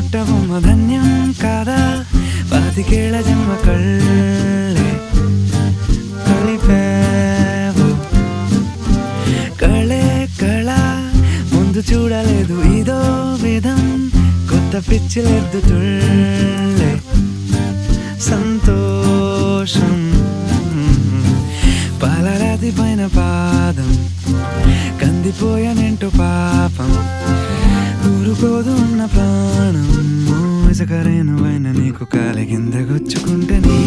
పుట్టబొమ్మ ధన్యం కాదా పాతికేళ్ల జన్మ కళ్ళే కలిపావు కళే కళ ముందు చూడలేదు ఇదో విధం కొత్త పిచ్చిలెద్దుతుళ్ళే సంతోషం పాలరాతి పైన పాదం కందిపోయానేంటో పాపం ఊరుకోదు ఉన్న ప్రాణం ఇసుకరేను అయిన నీకు కాలి కింద గుచ్చుకుంటే నీ